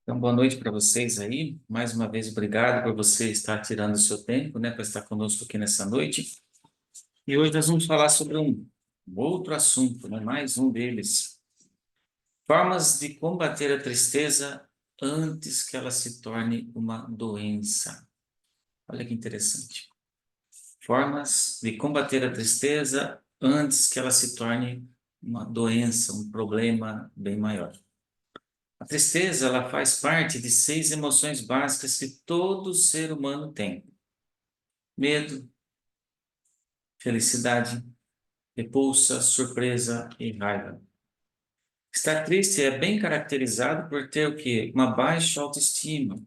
Então, boa noite para vocês aí. Mais uma vez, obrigado por você estar tirando o seu tempo, né, para estar conosco aqui nessa noite. E hoje nós vamos falar sobre um outro assunto, né, mais um deles. Formas de combater a tristeza antes que ela se torne uma doença. Olha que interessante. Formas de combater a tristeza antes que ela se torne uma doença, um problema bem maior. A tristeza, ela faz parte de 6 emoções básicas que todo ser humano tem: medo, felicidade, repulsa, surpresa e raiva. Estar triste é bem caracterizado por ter o quê? Uma baixa autoestima,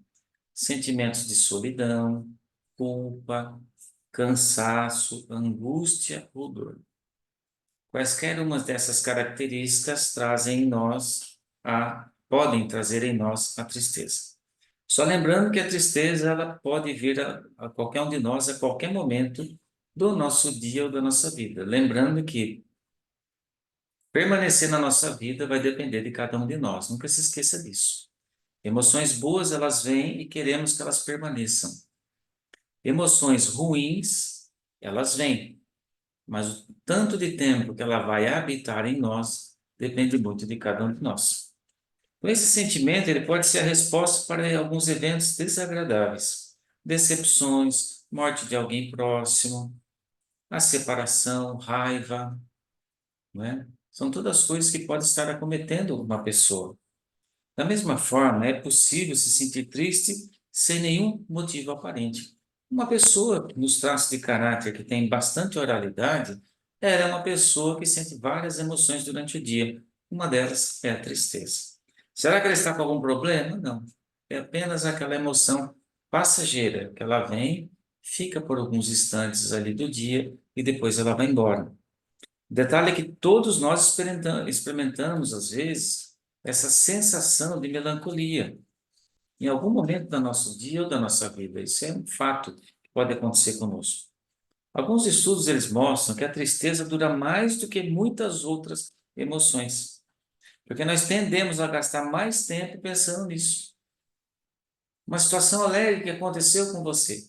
sentimentos de solidão, culpa, cansaço, angústia ou dor. Quaisquer uma dessas características podem trazer em nós a tristeza. Só lembrando que a tristeza ela pode vir a qualquer um de nós a qualquer momento do nosso dia ou da nossa vida. Lembrando que permanecer na nossa vida vai depender de cada um de nós. Nunca se esqueça disso. Emoções boas elas vêm e queremos que elas permaneçam. Emoções ruins elas vêm, mas o tanto de tempo que ela vai habitar em nós depende muito de cada um de nós. Então, esse sentimento ele pode ser a resposta para alguns eventos desagradáveis, decepções, morte de alguém próximo, a separação, raiva, né? São todas coisas que podem estar acometendo uma pessoa. Da mesma forma, é possível se sentir triste sem nenhum motivo aparente. Uma pessoa nos traços de caráter que tem bastante oralidade, ela é uma pessoa que sente várias emoções durante o dia. Uma delas é a tristeza. Será que ela está com algum problema? Não. É apenas aquela emoção passageira que ela vem, fica por alguns instantes ali do dia e depois ela vai embora. O detalhe é que todos nós experimentamos, às vezes, essa sensação de melancolia em algum momento do nosso dia ou da nossa vida. Isso é um fato que pode acontecer conosco. Alguns estudos eles mostram que a tristeza dura mais do que muitas outras emoções, porque nós tendemos a gastar mais tempo pensando nisso. Uma situação alegre que aconteceu com você.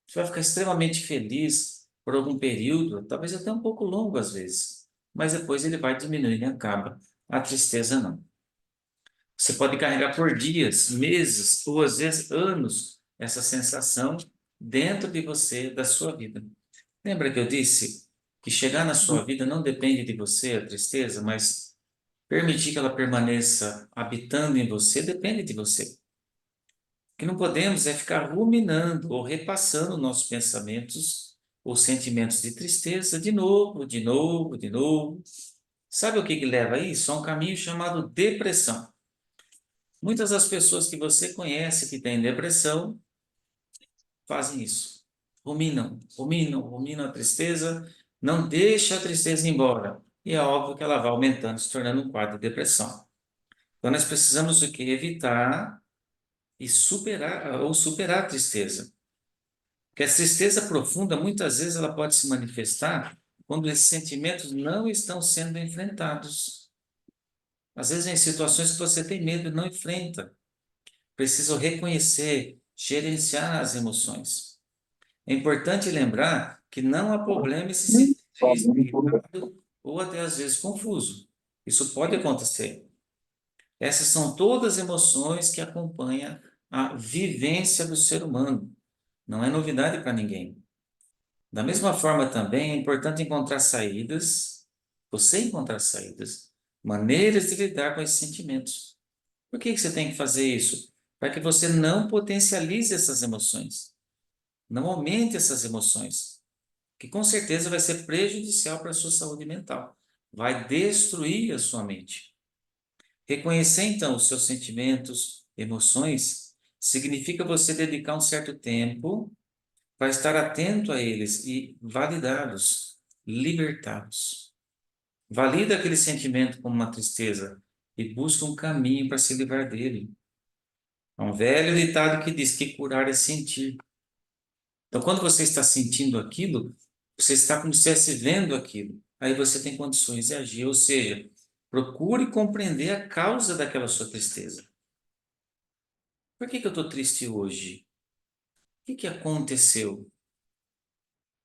Você vai ficar extremamente feliz por algum período, talvez até um pouco longo às vezes, mas depois ele vai diminuindo e acaba. A tristeza não. Você pode carregar por dias, meses ou às vezes anos essa sensação dentro de você, da sua vida. Lembra que eu disse que chegar na sua vida não depende de você, a tristeza, mas permitir que ela permaneça habitando em você depende de você. O que não podemos é ficar ruminando ou repassando nossos pensamentos ou sentimentos de tristeza de novo, de novo, de novo. Sabe o que que leva a isso? A um caminho chamado depressão. Muitas das pessoas que você conhece que têm depressão fazem isso. Ruminam, ruminam, ruminam a tristeza, não deixa a tristeza ir embora. E é óbvio que ela vai aumentando, se tornando um quadro de depressão. Então nós precisamos o quê? Evitar e superar a tristeza. Porque a tristeza profunda, muitas vezes, ela pode se manifestar quando esses sentimentos não estão sendo enfrentados. Às vezes, em situações que você tem medo e não enfrenta. Preciso reconhecer, gerenciar as emoções. É importante lembrar que não há problema em se sentir triste, irritado ou até às vezes confuso. Isso pode acontecer. Essas são todas emoções que acompanham a vivência do ser humano. Não é novidade para ninguém. Da mesma forma também é importante encontrar saídas, você encontrar saídas, maneiras de lidar com esses sentimentos. Por que você tem que fazer isso? Para que você não potencialize essas emoções, não aumente essas emoções, que com certeza vai ser prejudicial para a sua saúde mental, vai destruir a sua mente. Reconhecer então os seus sentimentos, emoções, significa você dedicar um certo tempo para estar atento a eles e validá-los, libertá-los. Valida aquele sentimento como uma tristeza e busca um caminho para se livrar dele. Há um velho ditado que diz que curar é sentir. Então, quando você está sentindo aquilo, você está como se estivesse vendo aquilo. Aí você tem condições de agir, ou seja, procure compreender a causa daquela sua tristeza. Por que que eu estou triste hoje? O que que aconteceu?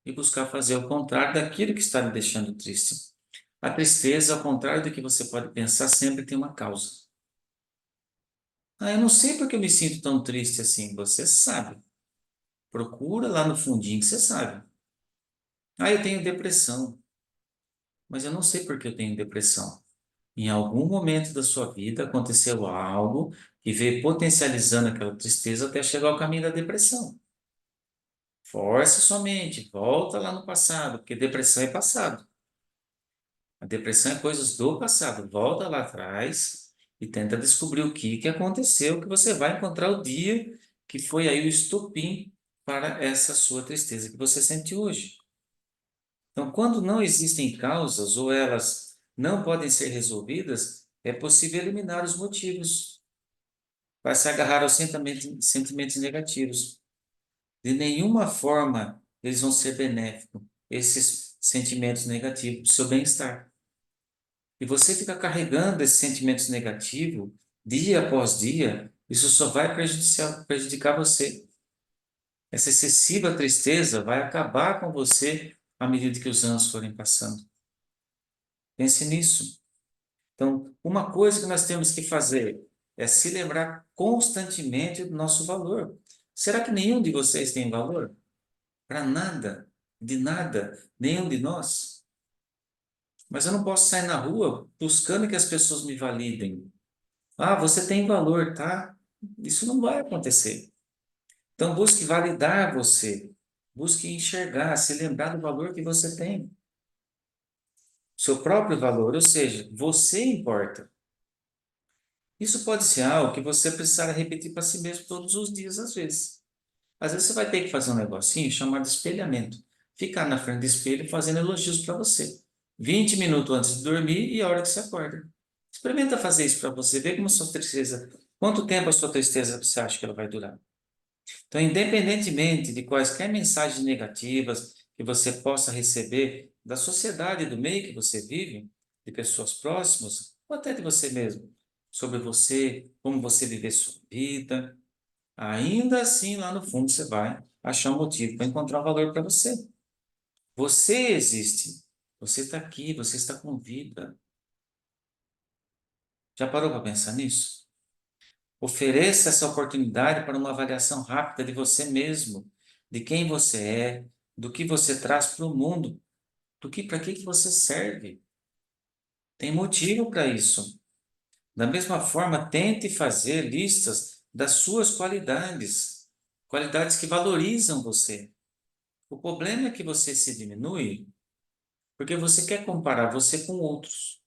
E buscar fazer o contrário daquilo que está me deixando triste. A tristeza, ao contrário do que você pode pensar, sempre tem uma causa. Ah, eu não sei porque eu me sinto tão triste assim. Você sabe. Procura lá no fundinho que você sabe. Ah, eu tenho depressão. Mas eu não sei por que eu tenho depressão. Em algum momento da sua vida aconteceu algo que veio potencializando aquela tristeza até chegar ao caminho da depressão. Force sua mente, volta lá no passado, porque depressão é passado. A depressão é coisas do passado. Volta lá atrás e tenta descobrir o que aconteceu, que você vai encontrar o dia que foi aí o estopim para essa sua tristeza que você sente hoje. Então, quando não existem causas ou elas não podem ser resolvidas, é possível eliminar os motivos. Vai se agarrar aos sentimentos negativos. De nenhuma forma eles vão ser benéficos, esses sentimentos negativos, para o seu bem-estar. E você fica carregando esses sentimentos negativos dia após dia, isso só vai prejudicar você. Essa excessiva tristeza vai acabar com você à medida que os anos forem passando. Pense nisso. Então, uma coisa que nós temos que fazer é se lembrar constantemente do nosso valor. Será que nenhum de vocês tem valor? Para nada, de nada, nenhum de nós. Mas eu não posso sair na rua buscando que as pessoas me validem. Ah, você tem valor, tá? Isso não vai acontecer. Então, busque validar você. Busque enxergar, se lembrar do valor que você tem. Seu próprio valor, ou seja, você importa. Isso pode ser algo que você precisar repetir para si mesmo todos os dias, às vezes. Às vezes você vai ter que fazer um negocinho chamado espelhamento. Ficar na frente do espelho fazendo elogios para você. 20 minutos antes de dormir e a hora que você acorda. Experimenta fazer isso para você, ver como a sua tristeza, quanto tempo a sua tristeza você acha que ela vai durar. Então, independentemente de quaisquer mensagens negativas que você possa receber da sociedade, do meio que você vive, de pessoas próximas, ou até de você mesmo, sobre você, como você viver sua vida, ainda assim, lá no fundo, você vai achar um motivo para encontrar valor para você. Você existe. Você está aqui, você está com vida. Já parou para pensar nisso? Ofereça essa oportunidade para uma avaliação rápida de você mesmo, de quem você é, do que você traz para o mundo, do que para que você serve. Tem motivo para isso. Da mesma forma, tente fazer listas das suas qualidades, qualidades que valorizam você. O problema é que você se diminui porque você quer comparar você com outros.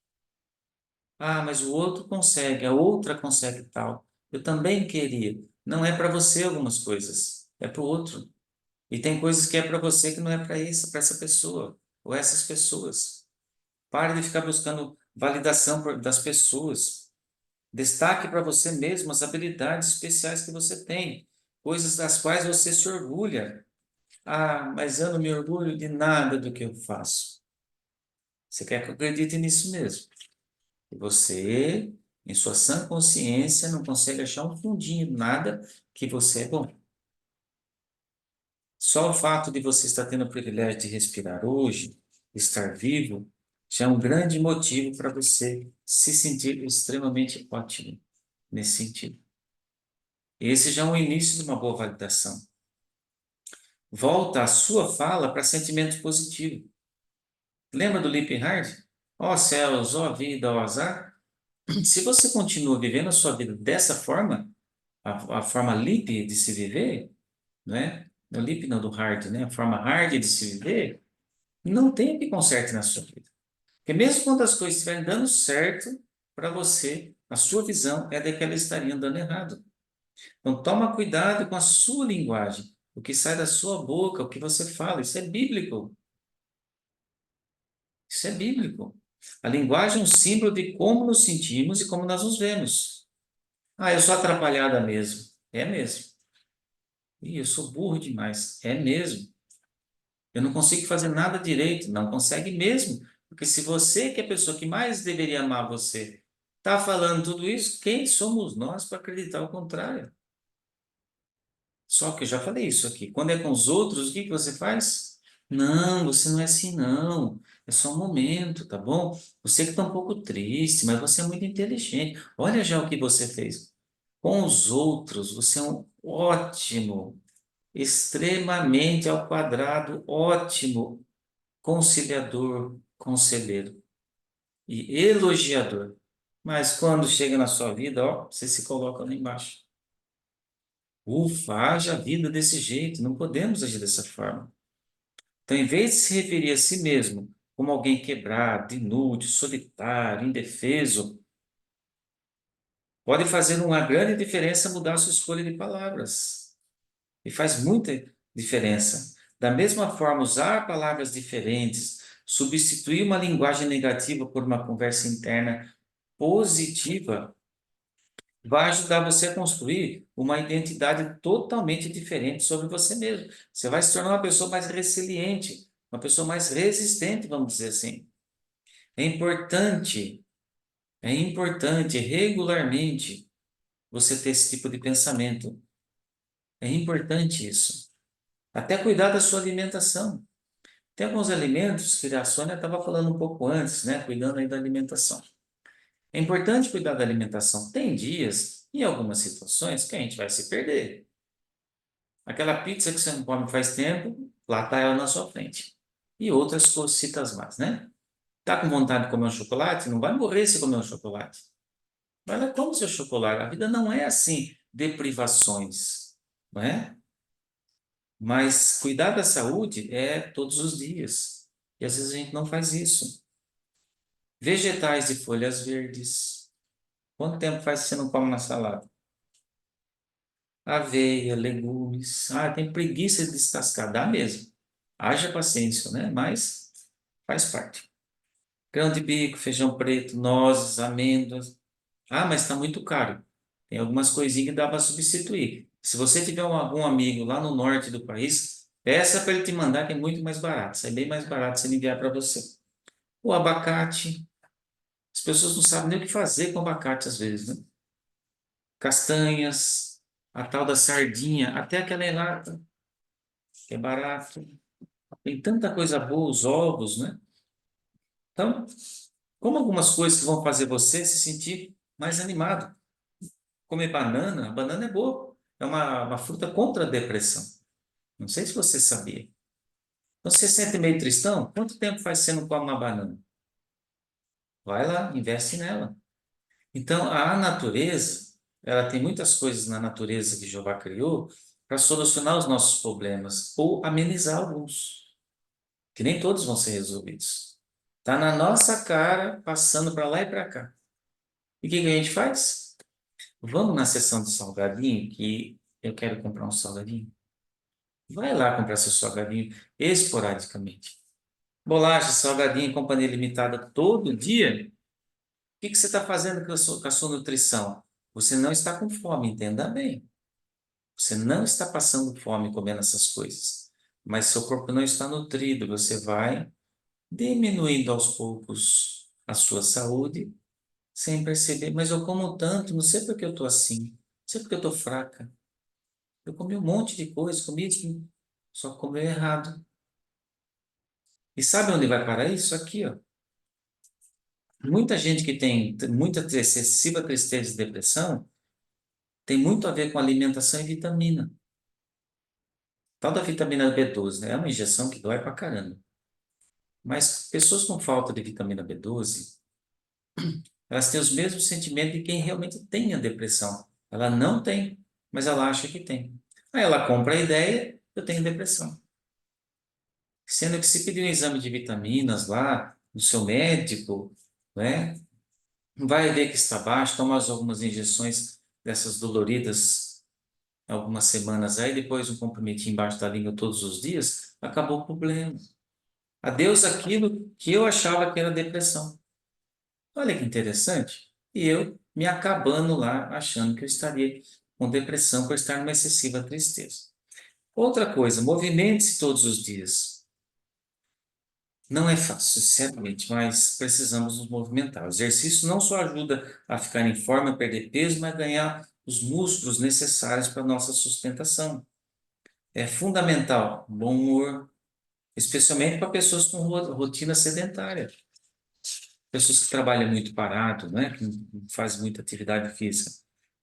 Ah, mas o outro consegue, a outra consegue tal. Eu também queria. Não é para você algumas coisas, é para o outro. E tem coisas que é para você que não é para isso, para essa pessoa ou essas pessoas. Pare de ficar buscando validação das pessoas. Destaque para você mesmo as habilidades especiais que você tem, coisas das quais você se orgulha. Ah, mas eu não me orgulho de nada do que eu faço. Você quer que eu acredite nisso mesmo? E você, em sua sã consciência, não consegue achar um fundinho, nada que você é bom. Só o fato de você estar tendo o privilégio de respirar hoje, estar vivo, já é um grande motivo para você se sentir extremamente ótimo nesse sentido. Esse já é o início de uma boa validação. Volta a sua fala para sentimentos positivos. Lembra do Lip Hard? Ó céus, ó vida, ó azar. Se você continua vivendo a sua vida dessa forma, a forma Lip de se viver, né? Não Lip não, do hard, né? A forma hard de se viver, não tem o que conserte na sua vida. Porque mesmo quando as coisas estiverem dando certo para você, a sua visão é de que elas estariam dando errado. Então, toma cuidado com a sua linguagem, o que sai da sua boca, o que você fala. Isso é bíblico. Isso é bíblico. A linguagem é um símbolo de como nos sentimos e como nós nos vemos. Ah, eu sou atrapalhada mesmo. É mesmo. Ih, eu sou burro demais. É mesmo. Eu não consigo fazer nada direito. Não consegue mesmo. Porque se você, que é a pessoa que mais deveria amar você, está falando tudo isso, quem somos nós para acreditar o contrário? Só que eu já falei isso aqui. Quando é com os outros, o que que você faz? Não, você não é assim, não. É só um momento, tá bom? Você que está um pouco triste, mas você é muito inteligente. Olha já o que você fez. Com os outros, você é um ótimo, extremamente ao quadrado, ótimo conciliador, conselheiro e elogiador. Mas quando chega na sua vida, ó, você se coloca lá embaixo. Ufa, haja vida desse jeito, não podemos agir dessa forma. Então, em vez de se referir a si mesmo como alguém quebrado, inútil, solitário, indefeso, pode fazer uma grande diferença mudar a sua escolha de palavras. E faz muita diferença. Da mesma forma, usar palavras diferentes, substituir uma linguagem negativa por uma conversa interna positiva, vai ajudar você a construir uma identidade totalmente diferente sobre você mesmo. Você vai se tornar uma pessoa mais resiliente, uma pessoa mais resistente, vamos dizer assim. É importante, é importante regularmente você ter esse tipo de pensamento. É importante isso. Até cuidar da sua alimentação. Tem alguns alimentos que a Sônia estava falando um pouco antes, né? Cuidando aí da alimentação. É importante cuidar da alimentação. Tem dias, em algumas situações, que a gente vai se perder. Aquela pizza que você não come faz tempo, lá está ela na sua frente. E outras cositas mais, né? Tá com vontade de comer um chocolate? Não vai morrer se comer um chocolate. Vai lá, come seu chocolate. A vida não é assim, de privações, não é? Mas cuidar da saúde é todos os dias. E às vezes a gente não faz isso. Vegetais de folhas verdes. Quanto tempo faz que você não come uma salada? Aveia, legumes. Ah, tem preguiça de descascar, dá mesmo. Haja paciência, né? Mas faz parte. Grão de bico, feijão preto, nozes, amêndoas. Ah, mas está muito caro. Tem algumas coisinhas que dá para substituir. Se você tiver algum amigo lá no norte do país, peça para ele te mandar, que é muito mais barato. Sai bem mais barato se ele enviar para você. O abacate. As pessoas não sabem nem o que fazer com abacate às vezes, né? Castanhas, a tal da sardinha, até aquela em lata, que é barato. Tem tanta coisa boa, os ovos, né? Então, como algumas coisas que vão fazer você se sentir mais animado. Comer banana, a banana é boa. É uma fruta contra a depressão. Não sei se você sabia. Então, você se sente meio tristão? Quanto tempo faz que você não come uma banana? Vai lá, investe nela. Então, a natureza, ela tem muitas coisas na natureza que Jeová criou para solucionar os nossos problemas ou amenizar alguns, que nem todos vão ser resolvidos. Está na nossa cara, passando para lá e para cá. E o que que a gente faz? Vamos na seção de salgadinho, que eu quero comprar um salgadinho. Vai lá comprar seu salgadinho esporadicamente. Bolacha, salgadinho, companhia limitada todo dia. O que que você está fazendo com a sua nutrição? Você não está com fome, entenda bem. Você não está passando fome comendo essas coisas. Mas seu corpo não está nutrido. Você vai diminuindo aos poucos a sua saúde, sem perceber. Mas eu como tanto, não sei por que eu estou assim. Não sei por que eu estou fraca. Eu comi um monte de coisa, comi, só comeu errado. E sabe onde vai parar isso? Aqui, ó. Muita gente que tem muita excessiva tristeza e depressão tem muito a ver com alimentação e vitamina. Tal da vitamina B12, né? É uma injeção que dói pra caramba. Mas pessoas com falta de vitamina B12, elas têm os mesmos sentimentos de quem realmente tem a depressão. Ela não tem, mas ela acha que tem. Aí ela compra a ideia, eu tenho depressão. Sendo que se pedir um exame de vitaminas lá, no seu médico, né? Vai ver que está baixo, toma algumas injeções dessas doloridas algumas semanas aí, depois um comprimitinho embaixo da língua todos os dias, acabou o problema. Adeus aquilo que eu achava que era depressão. Olha que interessante. E eu me acabando lá, achando que eu estaria com depressão por estar numa excessiva tristeza. Outra coisa, movimente-se todos os dias. Não é fácil, sinceramente, mas precisamos nos movimentar. O exercício não só ajuda a ficar em forma, a perder peso, mas a ganhar os músculos necessários para a nossa sustentação. É fundamental, bom humor, especialmente para pessoas com rotina sedentária, pessoas que trabalham muito parado, né? Que não fazem muita atividade física.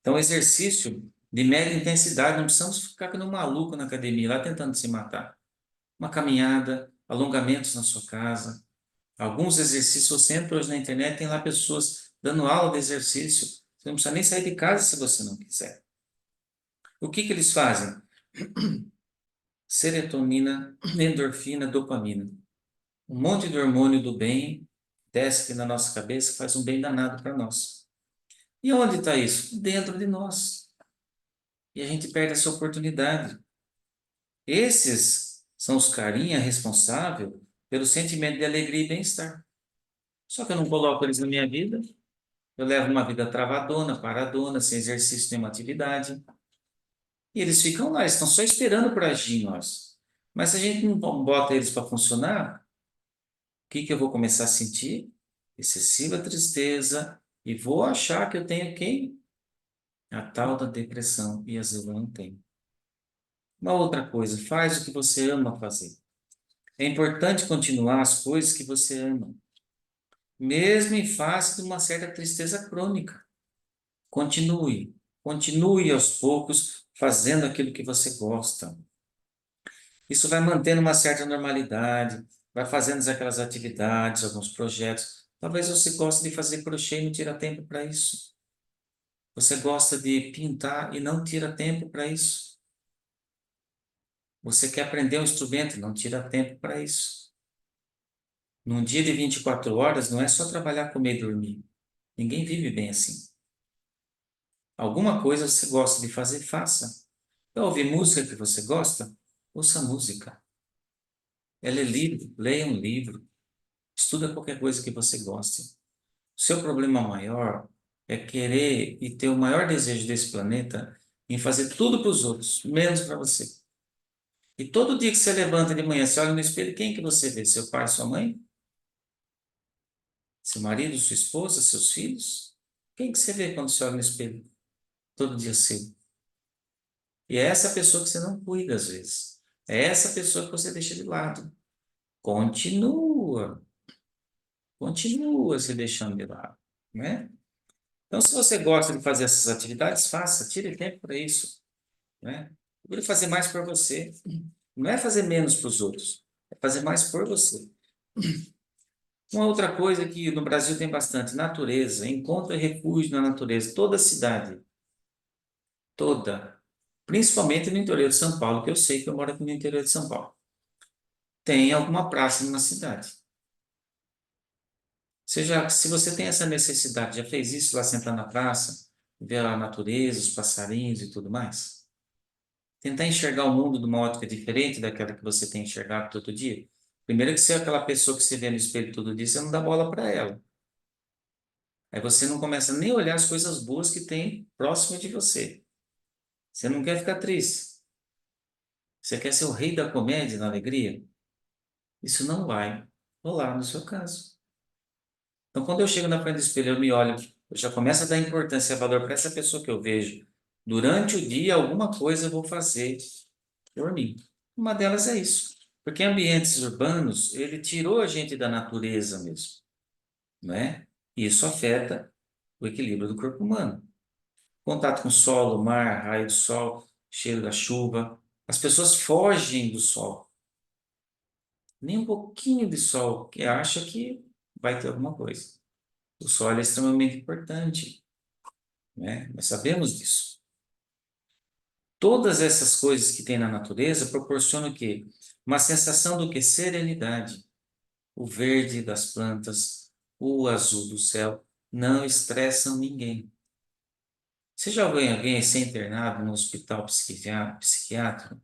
Então, exercício de média intensidade, não precisamos ficar como um maluco na academia, lá tentando se matar. Uma caminhada, alongamentos na sua casa, alguns exercícios, você entra hoje na internet, tem lá pessoas dando aula de exercício, você não precisa nem sair de casa se você não quiser. O que que eles fazem? Serotonina, endorfina, dopamina. Um monte de hormônio do bem desce aqui na nossa cabeça, faz um bem danado para nós. E onde está isso? Dentro de nós. E a gente perde essa oportunidade. Esses são os carinha responsáveis pelo sentimento de alegria e bem-estar. Só que eu não coloco eles na minha vida. Eu levo uma vida travadona, paradona, sem exercício, nenhuma atividade. E eles ficam lá, eles estão só esperando para agir em nós. Mas se a gente não bota eles para funcionar, o que que eu vou começar a sentir? Excessiva tristeza. E vou achar que eu tenho quem? A tal da depressão. E às vezes eu não tenho. Uma outra coisa, faz o que você ama fazer. É importante continuar as coisas que você ama, mesmo em face de uma certa tristeza crônica. Continue, continue aos poucos fazendo aquilo que você gosta. Isso vai mantendo uma certa normalidade, vai fazendo aquelas atividades, alguns projetos. Talvez você goste de fazer crochê e não tira tempo para isso. Você gosta de pintar e não tira tempo para isso. Você quer aprender um instrumento e não tira tempo para isso. Num dia de 24 horas, não é só trabalhar, comer e dormir. Ninguém vive bem assim. Alguma coisa você gosta de fazer, faça. Quer ouvir música que você gosta? Ouça música. Ler livro, leia um livro. Estuda qualquer coisa que você goste. O seu problema maior é querer e ter o maior desejo desse planeta em fazer tudo para os outros, menos para você. E todo dia que você levanta de manhã, você olha no espelho, quem que você vê? Seu pai, sua mãe? Seu marido, sua esposa, seus filhos? Quem que você vê quando você olha no espelho? Todo dia cedo. E é essa pessoa que você não cuida às vezes. É essa pessoa que você deixa de lado. Continua, continua se deixando de lado, né? Então, se você gosta de fazer essas atividades, faça, tire tempo para isso, né? Procure fazer mais por você. Não é fazer menos para os outros, é fazer mais por você. Uma outra coisa que no Brasil tem bastante, natureza, encontra refúgio na natureza. Toda cidade, toda, principalmente no interior de São Paulo, que eu sei que eu moro aqui no interior de São Paulo, tem alguma praça numa cidade. Seja, se você tem essa necessidade, já fez isso lá sentar na praça, ver a natureza, os passarinhos e tudo mais? Tentar enxergar o mundo de uma ótica diferente daquela que você tem enxergado todo dia. Primeiro que você é aquela pessoa que você vê no espelho todo dia, você não dá bola para ela. Aí você não começa nem a olhar as coisas boas que tem próximo de você. Você não quer ficar triste. Você quer ser o rei da comédia na alegria? Isso não vai rolar no seu caso. Então, quando eu chego na frente do espelho, eu me olho, eu já começo a dar importância e valor para essa pessoa que eu vejo. Durante o dia, alguma coisa eu vou fazer por mim. Uma delas é isso. Porque ambientes urbanos, ele tirou a gente da natureza mesmo, né? E isso afeta o equilíbrio do corpo humano. Contato com o solo, mar, raio do sol, cheiro da chuva. As pessoas fogem do sol. Nem um pouquinho de sol, que acha que vai ter alguma coisa. O sol é extremamente importante, né? Nós sabemos disso. Todas essas coisas que tem na natureza proporcionam o quê? Uma sensação do que? Serenidade. O verde das plantas, o azul do céu, não estressam ninguém. Você já viu alguém ser internado no hospital psiquiátrico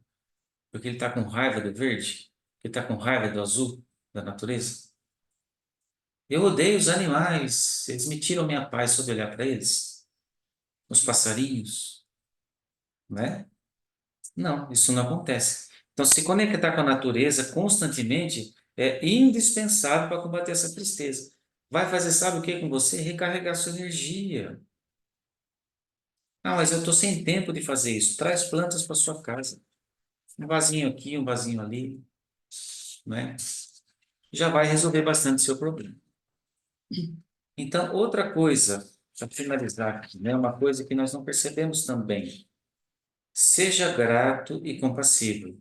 porque ele está com raiva do verde? Ele está com raiva do azul, da natureza? Eu odeio os animais, eles me tiram minha paz só de olhar para eles. Os passarinhos, né? Não, isso não acontece. Então, se conectar com a natureza constantemente é indispensável para combater essa tristeza. Vai fazer, sabe o que com você? Recarregar sua energia. Ah, mas eu estou sem tempo de fazer isso. Traz plantas para sua casa. Um vasinho aqui, um vasinho ali, né? Já vai resolver bastante o seu problema. Então, outra coisa, para finalizar aqui, né? Uma coisa que nós não percebemos também. Seja grato e compassivo.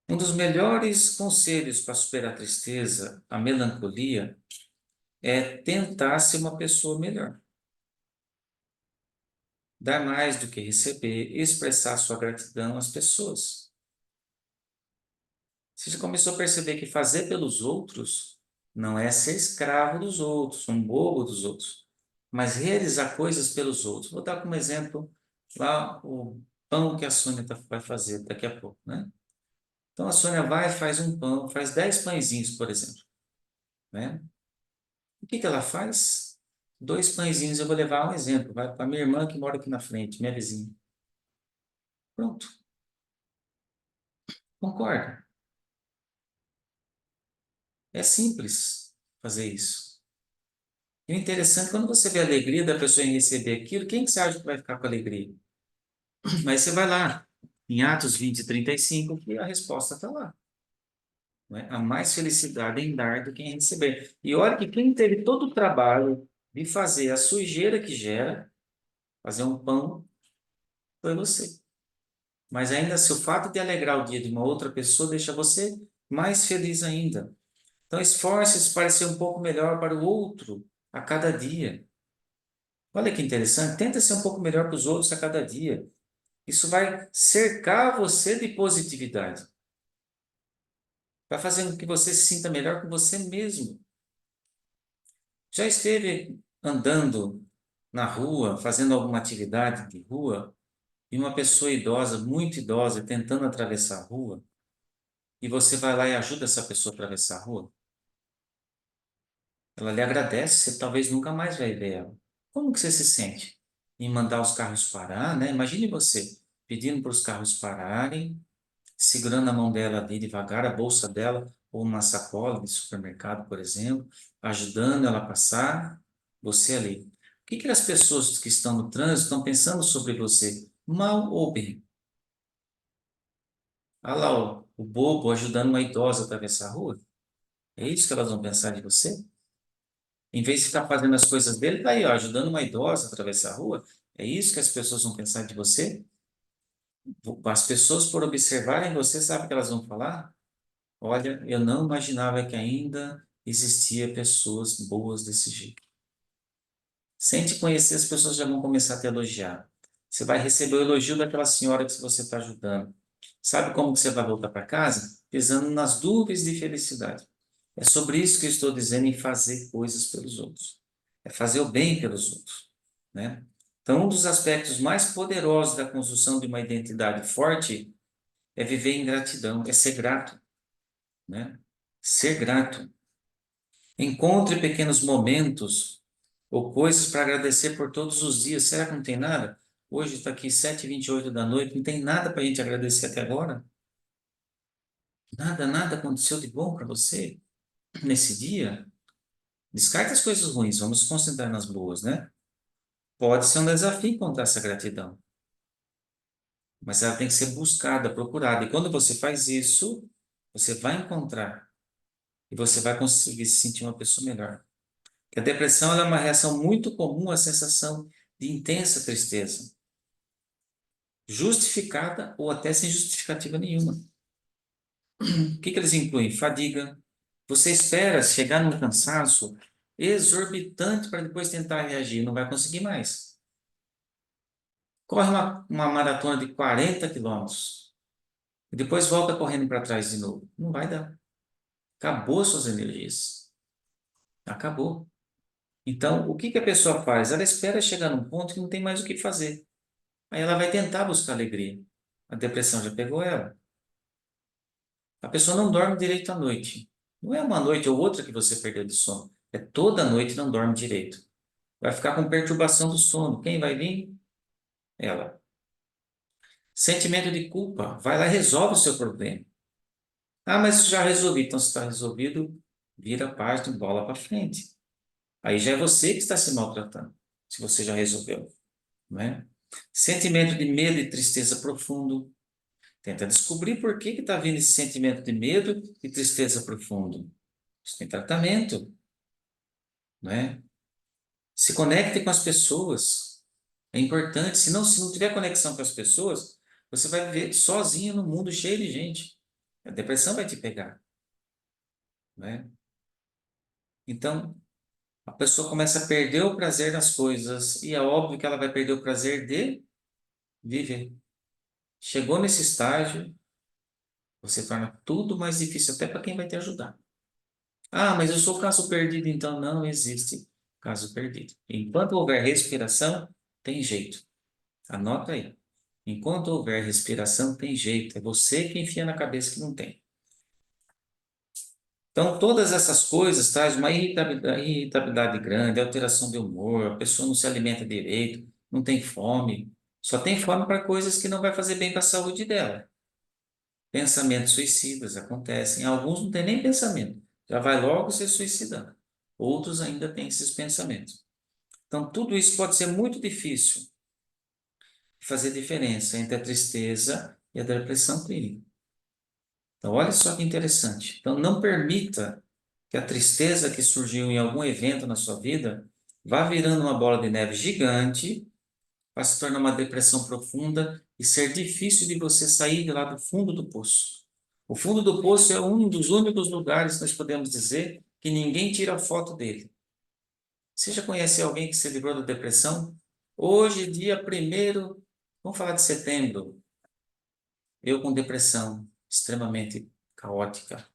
Um dos melhores conselhos para superar a tristeza, a melancolia, é tentar ser uma pessoa melhor. Dar mais do que receber, expressar sua gratidão às pessoas. Você já começou a perceber que fazer pelos outros não é ser escravo dos outros, um bobo dos outros, mas realizar coisas pelos outros. Vou dar como exemplo lá o pão que a Sônia vai fazer daqui a pouco, né? Então a Sônia vai e faz um pão, faz 10 pãezinhos, por exemplo, né? O que que ela faz? Dois pãezinhos, eu vou levar um exemplo, vai para minha irmã que mora aqui na frente, minha vizinha. Pronto, concorda? É simples fazer isso. E o interessante, quando você vê a alegria da pessoa em receber aquilo, quem que você acha que vai ficar com alegria? Mas você vai lá, em Atos 20:35, que a resposta está lá. Né? Há mais felicidade em dar do que em receber. E olha que quem teve todo o trabalho de fazer a sujeira que gera, fazer um pão, foi você. Mas ainda se o fato de alegrar o dia de uma outra pessoa deixa você mais feliz ainda. Então esforce-se para ser um pouco melhor para o outro a cada dia. Olha que interessante, tenta ser um pouco melhor para os outros a cada dia. Isso vai cercar você de positividade. Vai fazer com que você se sinta melhor com você mesmo. Já esteve andando na rua, fazendo alguma atividade de rua, e uma pessoa idosa, muito idosa, tentando atravessar a rua, e você vai lá e ajuda essa pessoa a atravessar a rua? Ela lhe agradece, você talvez nunca mais vai ver ela. Como que você se sente em mandar os carros parar, né? Imagine você pedindo para os carros pararem, segurando a mão dela ali devagar, a bolsa dela, ou uma sacola de supermercado, por exemplo, ajudando ela a passar, você ali. O que que as pessoas que estão no trânsito estão pensando sobre você? Mal ou bem? Olha lá o bobo ajudando uma idosa a atravessar a rua. É isso que elas vão pensar de você? Em vez de ficar fazendo as coisas dele, tá aí, ó, ajudando uma idosa a atravessar a rua. É isso que as pessoas vão pensar de você? As pessoas, por observarem você, sabe o que elas vão falar? Olha, eu não imaginava que ainda existia pessoas boas desse jeito. Sem te conhecer, as pessoas já vão começar a te elogiar. Você vai receber o elogio daquela senhora que você está ajudando. Sabe como que você vai voltar para casa? Pisando nas nuvens de felicidade. É sobre isso que eu estou dizendo em fazer coisas pelos outros. É fazer o bem pelos outros, né? Então, um dos aspectos mais poderosos da construção de uma identidade forte é viver em gratidão, é ser grato, né? Ser grato. Encontre pequenos momentos ou coisas para agradecer por todos os dias. Será que não tem nada? Hoje está aqui 7h28 da noite, não tem nada para a gente agradecer até agora? Nada, nada aconteceu de bom para você nesse dia? Descarte as coisas ruins, vamos nos concentrar nas boas, né? Pode ser um desafio encontrar essa gratidão, mas ela tem que ser buscada, procurada. E quando você faz isso, você vai encontrar e você vai conseguir se sentir uma pessoa melhor. Que a depressão ela é uma reação muito comum à sensação de intensa tristeza, justificada ou até sem justificativa nenhuma. O que que eles incluem? Fadiga. Você espera chegar num cansaço exorbitante para depois tentar reagir, não vai conseguir mais. Corre uma maratona de 40 quilômetros e depois volta correndo para trás de novo. Não vai dar. Acabou suas energias. Acabou. Então, o que que a pessoa faz? Ela espera chegar num ponto que não tem mais o que fazer. Aí ela vai tentar buscar alegria. A depressão já pegou ela. A pessoa não dorme direito à noite. Não é uma noite ou outra que você perdeu de sono. É toda noite não dorme direito. Vai ficar com perturbação do sono. Quem vai vir? Ela. Sentimento de culpa. Vai lá e resolve o seu problema. Ah, mas já resolvi. Então, se está resolvido, vira a página e bola para frente. Aí já é você que está se maltratando, se você já resolveu, não é? Sentimento de medo e tristeza profundo. Tenta descobrir por que está vindo esse sentimento de medo e tristeza profundo. Isso tem tratamento, né? Se conecte com as pessoas. É importante. Se não tiver conexão com as pessoas, você vai viver sozinho no mundo cheio de gente. A depressão vai te pegar, né? Então, a pessoa começa a perder o prazer nas coisas e é óbvio que ela vai perder o prazer de viver. Chegou nesse estágio, você torna tudo mais difícil até para quem vai te ajudar. Ah, mas eu sou caso perdido, então não existe caso perdido. Enquanto houver respiração, tem jeito. Anota aí. Enquanto houver respiração, tem jeito. É você que enfia na cabeça que não tem. Então, todas essas coisas trazem uma irritabilidade grande, alteração de humor, a pessoa não se alimenta direito, não tem fome. Só tem fome para coisas que não vai fazer bem para a saúde dela. Pensamentos suicidas acontecem. Alguns não têm nem pensamento. Já vai logo se suicidando. Outros ainda têm esses pensamentos. Então, tudo isso pode ser muito difícil de fazer diferença entre a tristeza e a depressão clínica. Então, olha só que interessante. Então, não permita que a tristeza que surgiu em algum evento na sua vida vá virando uma bola de neve gigante, vai se tornar uma depressão profunda e ser difícil de você sair de lá do fundo do poço. O fundo do poço é um dos únicos lugares que nós podemos dizer que ninguém tira foto dele. Você já conhece alguém que se livrou da depressão? Hoje, dia 1º, vamos falar de setembro, eu com depressão extremamente caótica.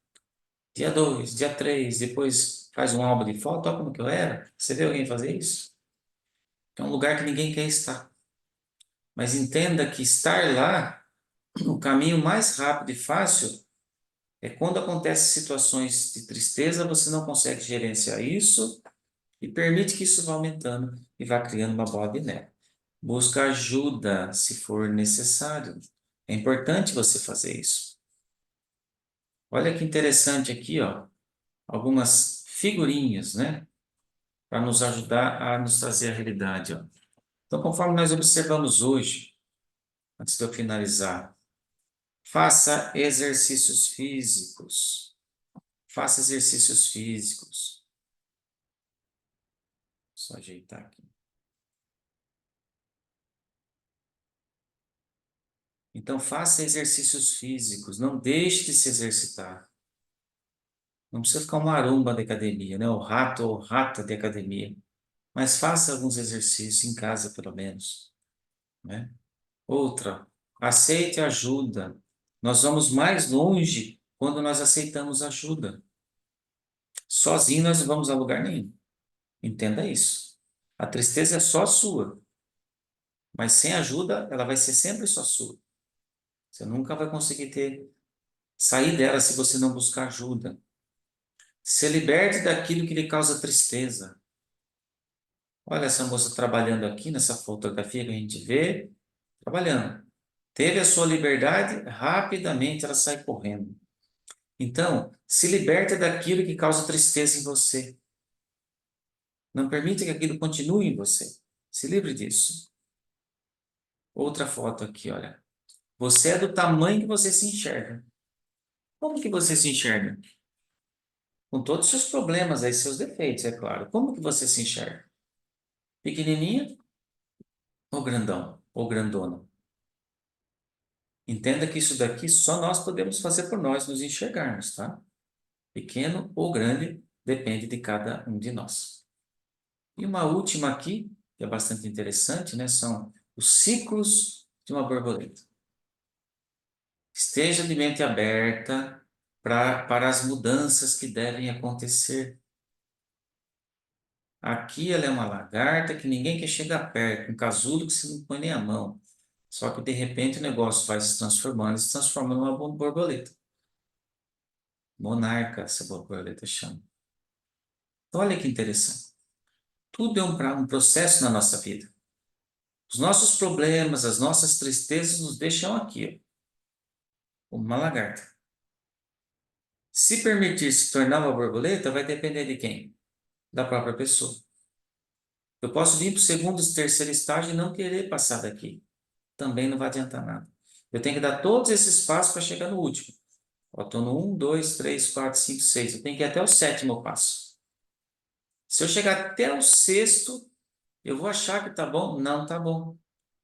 Dia 2, dia 3, depois faz um álbum de foto, olha como que eu era. Você vê alguém fazer isso? É um lugar que ninguém quer estar. Mas entenda que estar lá, o caminho mais rápido e fácil é quando acontecem situações de tristeza, você não consegue gerenciar isso e permite que isso vá aumentando e vá criando uma bola de neve. Busca ajuda se for necessário. É importante você fazer isso. Olha que interessante aqui, ó, algumas figurinhas, né, para nos ajudar a nos trazer a realidade, ó. Então, conforme nós observamos hoje, antes de eu finalizar, faça exercícios físicos. Faça exercícios físicos. Só ajeitar aqui. Então, faça exercícios físicos. Não deixe de se exercitar. Não precisa ficar uma aromba de academia, né? O rato ou rata de academia. Mas faça alguns exercícios em casa, pelo menos, né? Outra, aceite ajuda. Nós vamos mais longe quando nós aceitamos ajuda. Sozinho nós não vamos a lugar nenhum. Entenda isso. A tristeza é só sua, mas sem ajuda ela vai ser sempre só sua. Você nunca vai conseguir sair dela se você não buscar ajuda. Se liberte daquilo que lhe causa tristeza. Olha essa moça trabalhando aqui nessa fotografia que a gente vê, trabalhando. Teve a sua liberdade, rapidamente ela sai correndo. Então, se liberte daquilo que causa tristeza em você. Não permita que aquilo continue em você. Se livre disso. Outra foto aqui, olha. Você é do tamanho que você se enxerga. Como que você se enxerga? Com todos os seus problemas aí, seus defeitos, é claro. Como que você se enxerga? Pequenininha ou grandão? Ou grandona? Entenda que isso daqui só nós podemos fazer por nós, nos enxergarmos, tá? Pequeno ou grande, depende de cada um de nós. E uma última aqui, que é bastante interessante, né? São os ciclos de uma borboleta. Esteja de mente aberta para as mudanças que devem acontecer. Aqui ela é uma lagarta que ninguém quer chegar perto, um casulo que você não põe nem a mão. Só que de repente o negócio vai se transformando e se transforma numa borboleta. Monarca, essa borboleta chama. Então, olha que interessante. Tudo é um processo na nossa vida. Os nossos problemas, as nossas tristezas nos deixam aqui, ó, como uma lagarta. Se permitir se tornar uma borboleta, vai depender de quem? Da própria pessoa. Eu posso vir para o segundo, terceiro estágio e não querer passar daqui. Também não vai adiantar nada. Eu tenho que dar todos esses passos para chegar no último. Estou no 1, 2, 3, 4, 5, 6. Eu tenho que ir até o sétimo passo. Se eu chegar até o sexto, eu vou achar que está bom? Não está bom.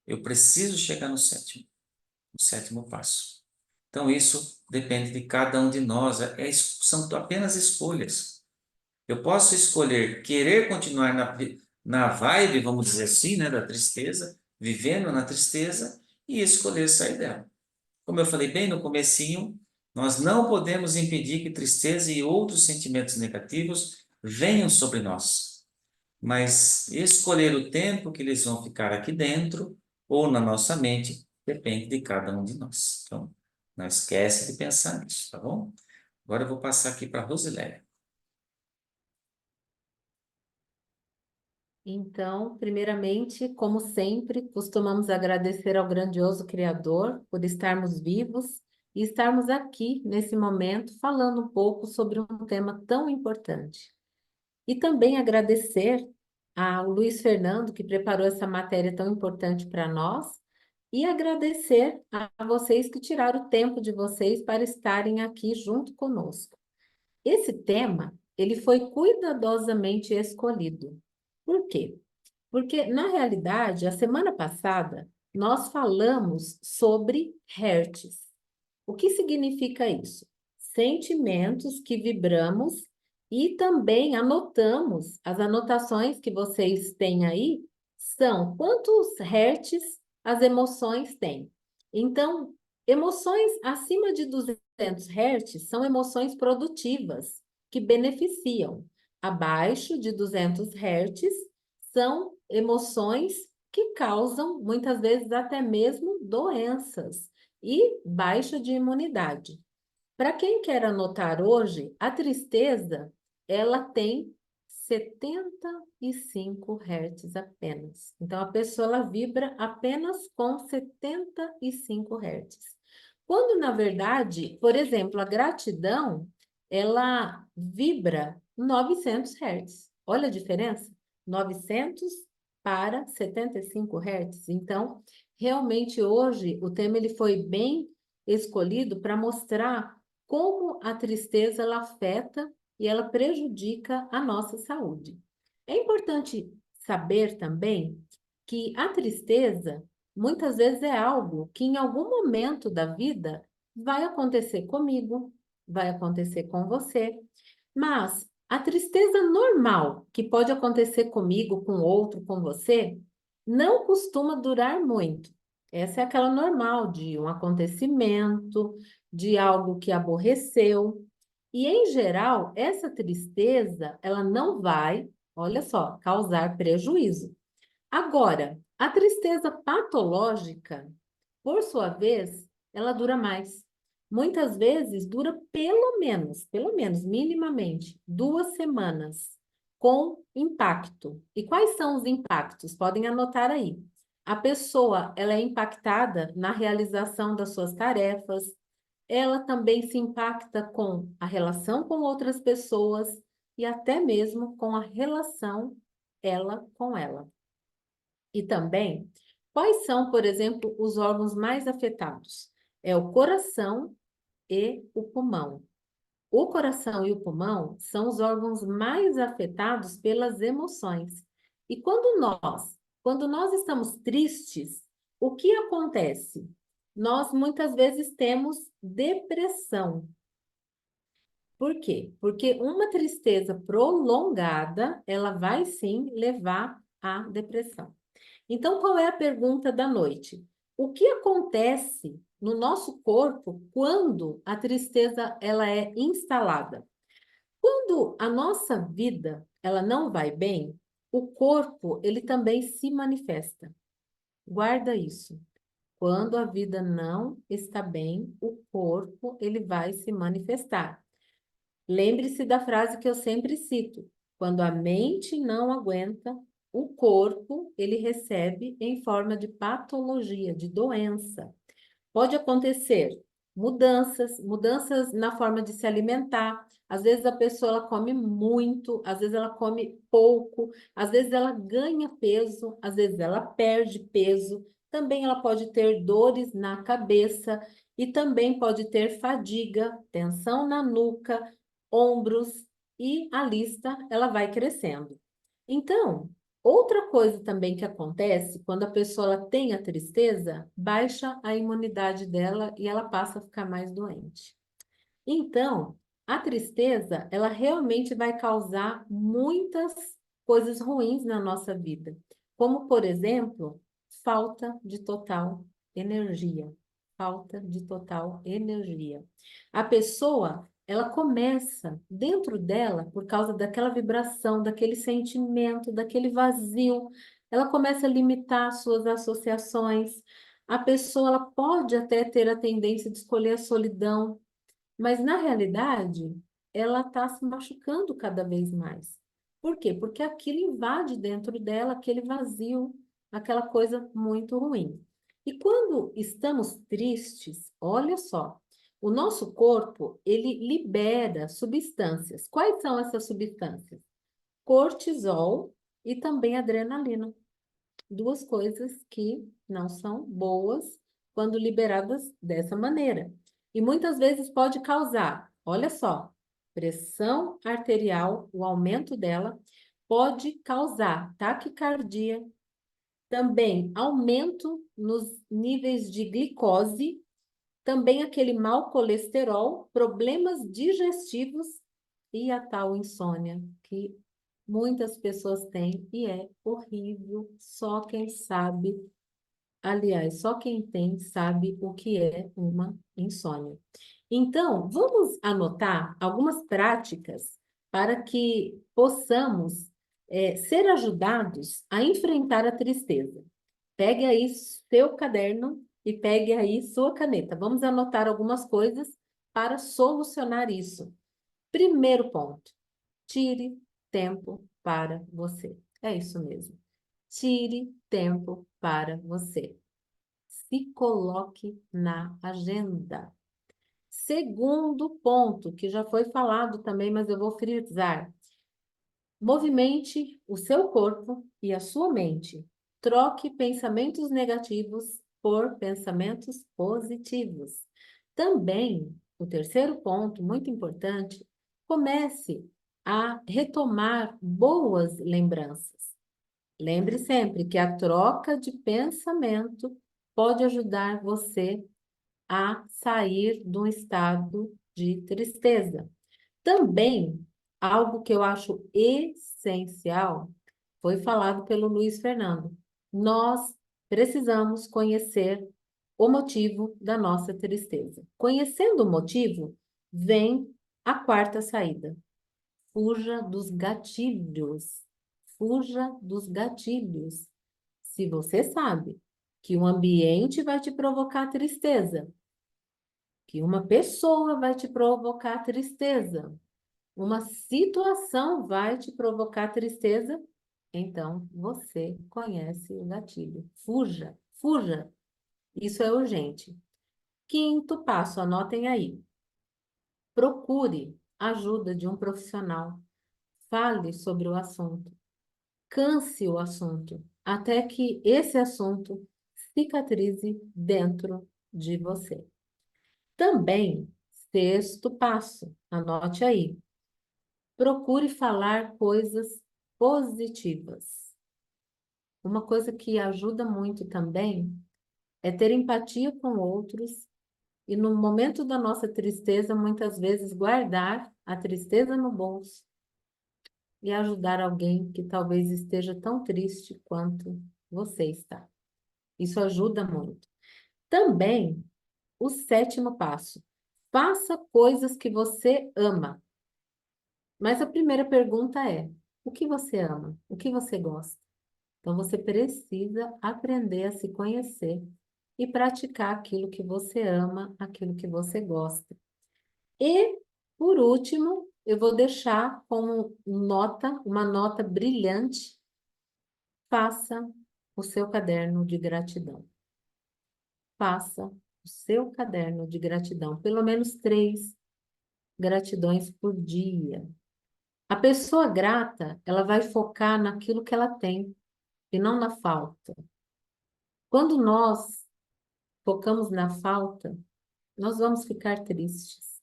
Eu preciso chegar no sétimo passo. Então, isso depende de cada um de nós. São apenas escolhas. Eu posso escolher querer continuar na vibe, vamos dizer assim, né, da tristeza, vivendo na tristeza, e escolher sair dela. Como eu falei bem no comecinho, nós não podemos impedir que tristeza e outros sentimentos negativos venham sobre nós, mas escolher o tempo que eles vão ficar aqui dentro ou na nossa mente depende de cada um de nós. Então, não esquece de pensar nisso, tá bom? Agora eu vou passar aqui para a Rosiléia. Então, primeiramente, como sempre, costumamos agradecer ao grandioso Criador por estarmos vivos e estarmos aqui nesse momento falando um pouco sobre um tema tão importante. E também agradecer ao Luiz Fernando, que preparou essa matéria tão importante para nós, e agradecer a vocês que tiraram o tempo de vocês para estarem aqui junto conosco. Esse tema, ele foi cuidadosamente escolhido. Por quê? Porque, na realidade, a semana passada, nós falamos sobre hertz. O que significa isso? Sentimentos que vibramos e também anotamos, as anotações que vocês têm aí são quantos hertz as emoções têm. Então, emoções acima de 200 hertz são emoções produtivas, que beneficiam. Abaixo de 200 hertz são emoções que causam, muitas vezes, até mesmo doenças e baixa de imunidade. Para quem quer anotar hoje, a tristeza, ela tem 75 Hz apenas. Então, a pessoa ela vibra apenas com 75 Hz. Quando, na verdade, por exemplo, a gratidão, ela vibra 900 Hz. Olha a diferença? 900 para 75 Hz. Então, realmente hoje o tema ele foi bem escolhido para mostrar como a tristeza ela afeta e ela prejudica a nossa saúde. É importante saber também que a tristeza muitas vezes é algo que em algum momento da vida vai acontecer comigo, vai acontecer com você, mas a tristeza normal que pode acontecer comigo, com outro, com você, não costuma durar muito. Essa é aquela normal de um acontecimento, de algo que aborreceu. E, em geral, essa tristeza, ela não vai, olha só, causar prejuízo. Agora, a tristeza patológica, por sua vez, ela dura mais. Muitas vezes dura pelo menos, minimamente, 2 semanas, com impacto. E quais são os impactos? Podem anotar aí. A pessoa, ela é impactada na realização das suas tarefas, ela também se impacta com a relação com outras pessoas e até mesmo com a relação ela com ela. E também, quais são, por exemplo, os órgãos mais afetados? É o coração e o pulmão. O coração e o pulmão são os órgãos mais afetados pelas emoções. E quando nós estamos tristes, o que acontece? Nós muitas vezes temos depressão. Por quê? Porque uma tristeza prolongada, ela vai sim levar à depressão. Então, qual é a pergunta da noite? O que acontece no nosso corpo quando a tristeza ela é instalada? Quando a nossa vida ela não vai bem, o corpo ele também se manifesta. Guarda isso. Quando a vida não está bem, o corpo ele vai se manifestar. Lembre-se da frase que eu sempre cito: quando a mente não aguenta, o corpo ele recebe em forma de patologia, de doença. Pode acontecer mudanças na forma de se alimentar. Às vezes a pessoa ela come muito, às vezes ela come pouco, às vezes ela ganha peso, às vezes ela perde peso. Também ela pode ter dores na cabeça e também pode ter fadiga, tensão na nuca, ombros e a lista ela vai crescendo. Então, outra coisa também que acontece quando a pessoa ela tem a tristeza, baixa a imunidade dela e ela passa a ficar mais doente. Então, a tristeza, ela realmente vai causar muitas coisas ruins na nossa vida, como, por exemplo, falta de total energia. Falta de total energia. A pessoa, ela começa dentro dela, por causa daquela vibração, daquele sentimento, daquele vazio, ela começa a limitar suas associações. A pessoa, ela pode até ter a tendência de escolher a solidão, mas, na realidade, ela está se machucando cada vez mais. Por quê? Porque aquilo invade dentro dela aquele vazio, aquela coisa muito ruim. E quando estamos tristes, olha só, o nosso corpo, ele libera substâncias. Quais são essas substâncias? Cortisol e também adrenalina. Duas coisas que não são boas quando liberadas dessa maneira. E muitas vezes pode causar, olha só, pressão arterial, o aumento dela, pode causar taquicardia, também aumento nos níveis de glicose, também aquele mau colesterol, problemas digestivos e a tal insônia, que muitas pessoas têm e é horrível, só quem sabe. Aliás, só quem tem sabe o que é uma insônia. Então, vamos anotar algumas práticas para que possamos ser ajudados a enfrentar a tristeza. Pegue aí seu caderno e pegue aí sua caneta. Vamos anotar algumas coisas para solucionar isso. Primeiro ponto, tire tempo para você. É isso mesmo. Tire tempo para você. Se coloque na agenda. Segundo ponto, que já foi falado também, mas eu vou frisar. Movimente o seu corpo e a sua mente. Troque pensamentos negativos por pensamentos positivos. Também, o terceiro ponto, muito importante, comece a retomar boas lembranças. Lembre sempre que a troca de pensamento pode ajudar você a sair de um estado de tristeza. Também, algo que eu acho essencial foi falado pelo Luiz Fernando. Nós precisamos conhecer o motivo da nossa tristeza. Conhecendo o motivo, vem a quarta saída. Fuja dos gatilhos. Fuja dos gatilhos. Se você sabe que o ambiente vai te provocar tristeza, que uma pessoa vai te provocar tristeza, uma situação vai te provocar tristeza, então você conhece o gatilho. Fuja, fuja. Isso é urgente. Quinto passo, anotem aí. Procure ajuda de um profissional. Fale sobre o assunto. Canse o assunto, até que esse assunto cicatrize dentro de você. Também, sexto passo, anote aí. Procure falar coisas positivas. Uma coisa que ajuda muito também é ter empatia com outros e, no momento da nossa tristeza, muitas vezes guardar a tristeza no bolso e ajudar alguém que talvez esteja tão triste quanto você está. Isso ajuda muito. Também, o sétimo passo. Faça coisas que você ama. Mas a primeira pergunta é: o que você ama? O que você gosta? Então, você precisa aprender a se conhecer e praticar aquilo que você ama, aquilo que você gosta. E, por último, eu vou deixar como nota, uma nota brilhante: faça o seu caderno de gratidão. Faça o seu caderno de gratidão, pelo menos 3 gratidões por dia. A pessoa grata, ela vai focar naquilo que ela tem e não na falta. Quando nós focamos na falta, nós vamos ficar tristes.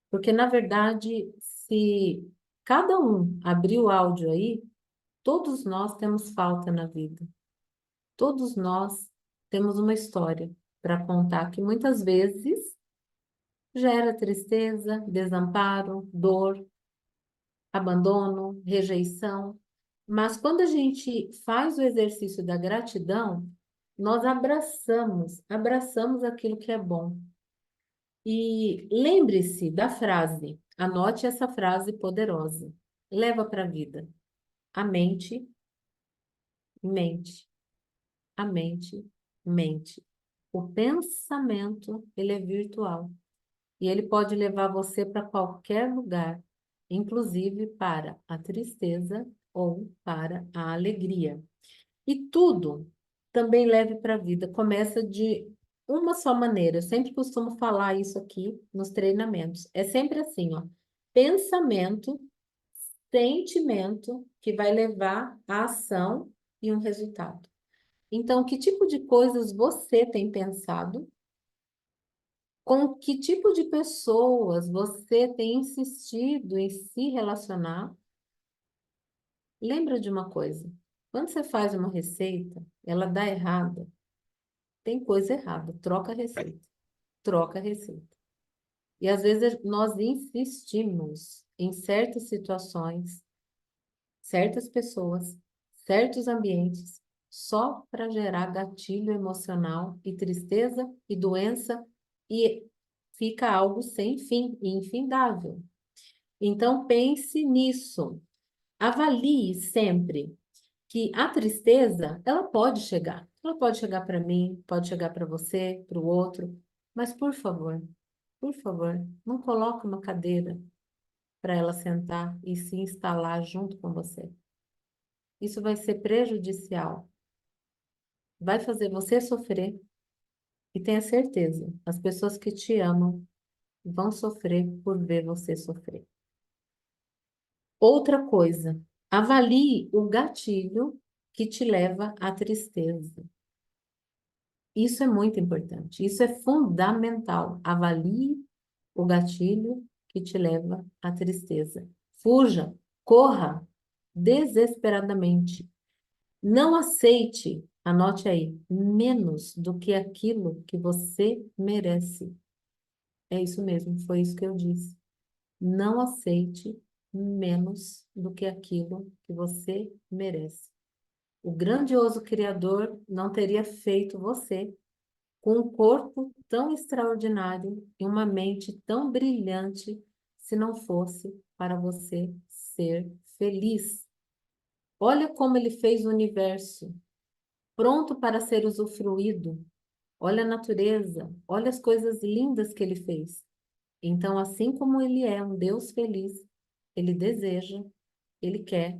Porque, na verdade, se cada um abrir o áudio aí, todos nós temos falta na vida. Todos nós temos uma história para contar que muitas vezes gera tristeza, desamparo, dor, abandono, rejeição. Mas quando a gente faz o exercício da gratidão, nós abraçamos aquilo que é bom. E lembre-se da frase, anote essa frase poderosa. Leva para a vida. A mente, mente, a mente, mente. O pensamento, ele é virtual. E ele pode levar você para qualquer lugar, inclusive para a tristeza ou para a alegria. E tudo também leve para a vida. Começa de uma só maneira. Eu sempre costumo falar isso aqui nos treinamentos. É sempre assim, ó. Pensamento, sentimento que vai levar à ação e um resultado. Então, que tipo de coisas você tem pensado? Com que tipo de pessoas você tem insistido em se relacionar? Lembra de uma coisa: quando você faz uma receita, ela dá errada, tem coisa errada, troca a receita, troca a receita. E às vezes nós insistimos em certas situações, certas pessoas, certos ambientes, só para gerar gatilho emocional e tristeza e doença, e fica algo sem fim e infindável. Então pense nisso. Avalie sempre que a tristeza, ela pode chegar. Ela pode chegar para mim, pode chegar para você, para o outro, mas por favor, não coloque uma cadeira para ela sentar e se instalar junto com você. Isso vai ser prejudicial, vai fazer você sofrer e tenha certeza, as pessoas que te amam vão sofrer por ver você sofrer. Outra coisa, avalie o gatilho que te leva à tristeza. Isso é muito importante, isso é fundamental. Avalie o gatilho que te leva à tristeza. Fuja, corra desesperadamente. Não aceite, anote aí, menos do que aquilo que você merece. É isso mesmo, foi isso que eu disse. Não aceite menos do que aquilo que você merece. O grandioso Criador não teria feito você com um corpo tão extraordinário e uma mente tão brilhante se não fosse para você ser feliz. Olha como ele fez o universo, pronto para ser usufruído. Olha a natureza, olha as coisas lindas que ele fez. Então, assim como ele é um Deus feliz, ele deseja, ele quer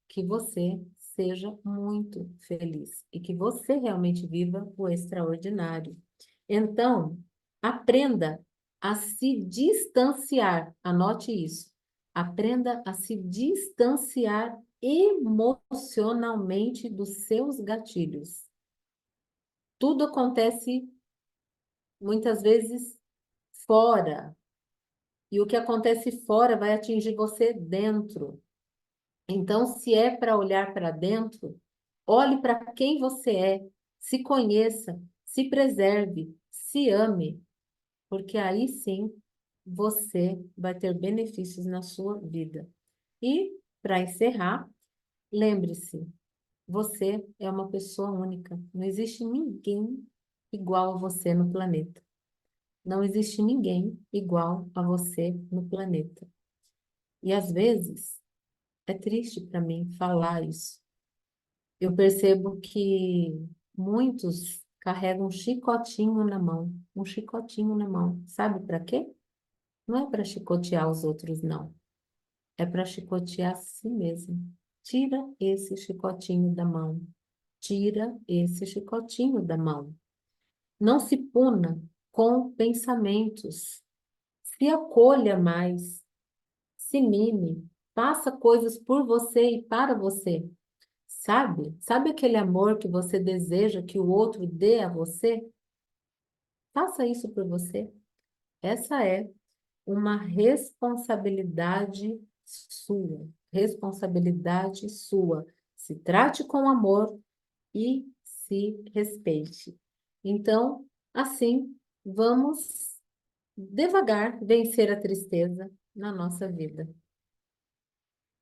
que você seja muito feliz e que você realmente viva o extraordinário. Então, aprenda a se distanciar, anote isso. Aprenda a se distanciar emocionalmente dos seus gatilhos. Tudo acontece muitas vezes fora, e o que acontece fora vai atingir você dentro. Então, se é para olhar para dentro, olhe para quem você é, se conheça, se preserve, se ame, porque aí sim você vai ter benefícios na sua vida. E, para encerrar, lembre-se, você é uma pessoa única. Não existe ninguém igual a você no planeta. Não existe ninguém igual a você no planeta. E às vezes é triste para mim falar isso. Eu percebo que muitos carregam um chicotinho na mão, um chicotinho na mão. Sabe para quê? Não é para chicotear os outros, não. É para chicotear a si mesmo. Tira esse chicotinho da mão. Tira esse chicotinho da mão. Não se puna com pensamentos. Se acolha mais. Se mime. Faça coisas por você e para você. sabe? Sabe aquele amor que você deseja que o outro dê a você? Faça isso por você. Essa é uma responsabilidade sua. Responsabilidade sua. Se trate com amor e se respeite. Então, assim, vamos devagar vencer a tristeza na nossa vida.